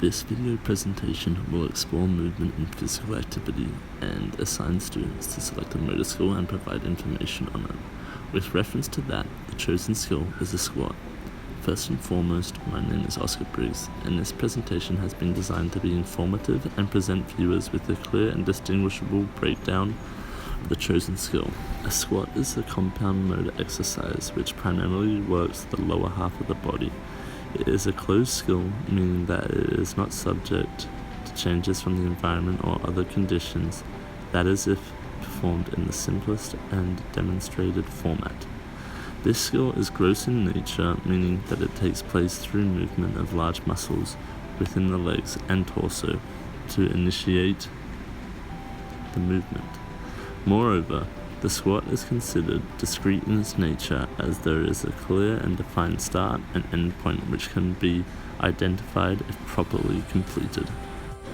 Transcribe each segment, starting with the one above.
This video presentation will explore movement and physical activity and assign students to select a motor skill and provide information on it. With reference to that, the chosen skill is a squat. First and foremost, my name is Oscar Briggs, and this presentation has been designed to be informative and present viewers with a clear and distinguishable breakdown of the chosen skill. A squat is a compound motor exercise which primarily works the lower half of the body. It is a closed skill, meaning that it is not subject to changes from the environment or other conditions, that is if performed in the simplest and demonstrated format. This skill is gross in nature, meaning that it takes place through movement of large muscles within the legs and torso to initiate the movement. Moreover, the squat is considered discrete in its nature, as there is a clear and defined start and end point which can be identified if properly completed.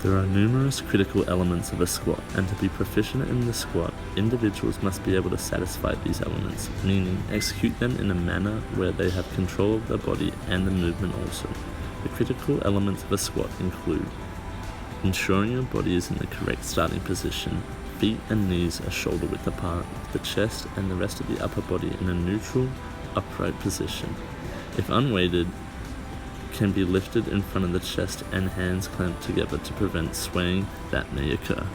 There are numerous critical elements of a squat, and to be proficient in the squat, individuals must be able to satisfy these elements, meaning execute them in a manner where they have control of their body and the movement also. The critical elements of a squat include ensuring your body is in the correct starting position, feet and knees are shoulder width apart, the chest and the rest of the upper body in a neutral, upright position. If unweighted, can be lifted in front of the chest and hands clamped together to prevent swaying that may occur.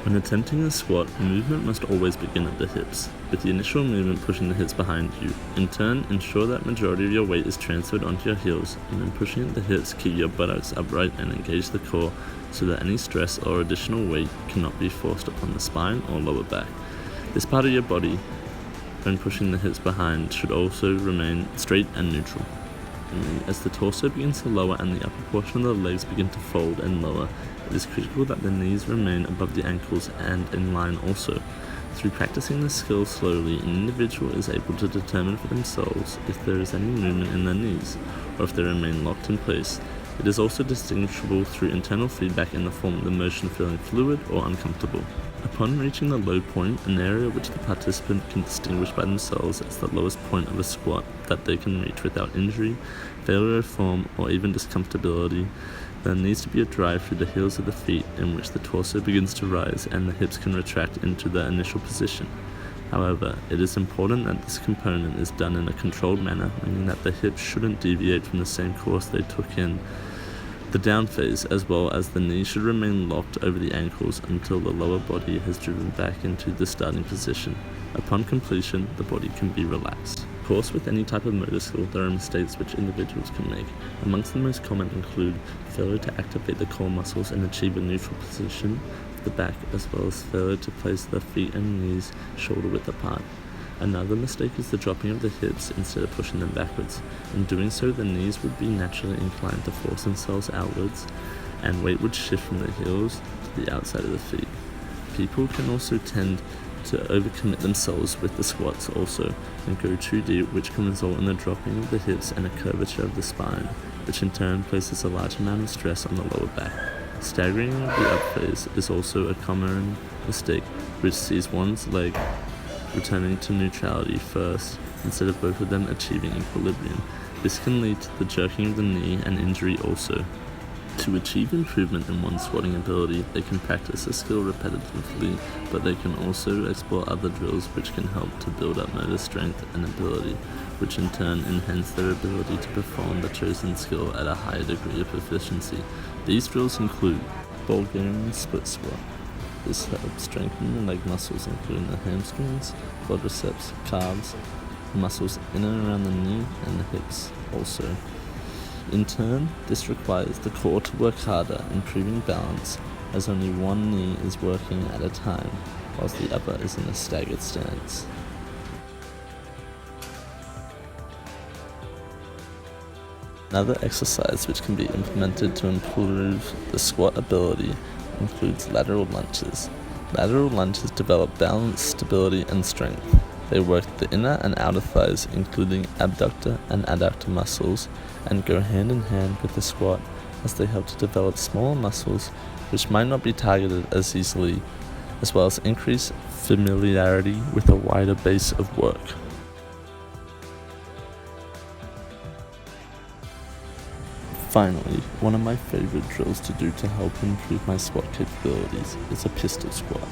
When attempting a squat, movement must always begin at the hips, with the initial movement pushing the hips behind you. In turn, ensure that majority of your weight is transferred onto your heels, and when pushing at the hips, keep your buttocks upright and engage the core so that any stress or additional weight cannot be forced upon the spine or lower back. This part of your body, when pushing the hips behind, should also remain straight and neutral. As the torso begins to lower and the upper portion of the legs begin to fold and lower, it is critical that the knees remain above the ankles and in line also. Through practicing this skill slowly, an individual is able to determine for themselves if there is any movement in their knees, or if they remain locked in place. It is also distinguishable through internal feedback in the form of the motion feeling fluid or uncomfortable. Upon reaching the low point, an area which the participant can distinguish by themselves as the lowest point of a squat that they can reach without injury, failure of form, or even discomfortability, there needs to be a drive through the heels of the feet in which the torso begins to rise and the hips can retract into their initial position. However, it is important that this component is done in a controlled manner, meaning that the hips shouldn't deviate from the same course they took in the down phase, as well as the knees should remain locked over the ankles until the lower body has driven back into the starting position. Upon completion, the body can be relaxed. Of course, with any type of motor skill, there are mistakes which individuals can make. Amongst the most common include failure to activate the core muscles and achieve a neutral position of the back, as well as failure to place the feet and knees shoulder width apart. Another mistake is the dropping of the hips instead of pushing them backwards. In doing so, the knees would be naturally inclined to force themselves outwards, and weight would shift from the heels to the outside of the feet. People can also tend to overcommit themselves with the squats also, and go too deep, which can result in the dropping of the hips and a curvature of the spine, which in turn places a large amount of stress on the lower back. Staggering of the up phase is also a common mistake, which sees one's leg returning to neutrality first instead of both of them achieving equilibrium. This can lead to the jerking of the knee and injury also. To achieve improvement in one's squatting ability, they can practice a skill repetitively, but they can also explore other drills which can help to build up motor strength and ability, which in turn enhance their ability to perform the chosen skill at a higher degree of efficiency. These drills include Bulgarian split squat. This helps strengthen the leg muscles, including the hamstrings, quadriceps, calves, muscles in and around the knee, and the hips also. In turn, this requires the core to work harder, improving balance, as only one knee is working at a time, whilst the other is in a staggered stance. Another exercise which can be implemented to improve the squat ability includes lateral lunges. Lateral lunges develop balance, stability, and strength. They work the inner and outer thighs, including abductor and adductor muscles, and go hand in hand with the squat, as they help to develop smaller muscles which might not be targeted as easily, as well as increase familiarity with a wider base of work. Finally, one of my favorite drills to do to help improve my squat capabilities is a pistol squat.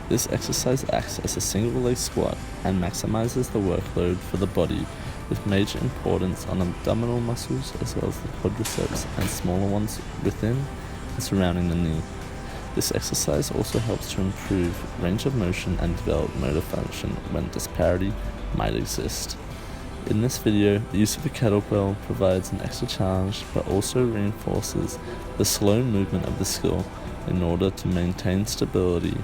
This exercise acts as a single leg squat and maximizes the workload for the body, with major importance on abdominal muscles as well as the quadriceps and smaller ones within and surrounding the knee. This exercise also helps to improve range of motion and develop motor function when disparity might exist. In this video, the use of a kettlebell provides an extra challenge but also reinforces the slow movement of the skill in order to maintain stability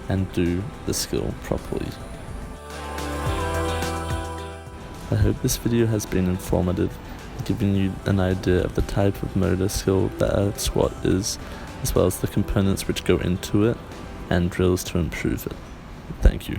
and do the skill properly. I hope this video has been informative, giving you an idea of the type of motor skill that a squat is, as well as the components which go into it and drills to improve it. Thank you.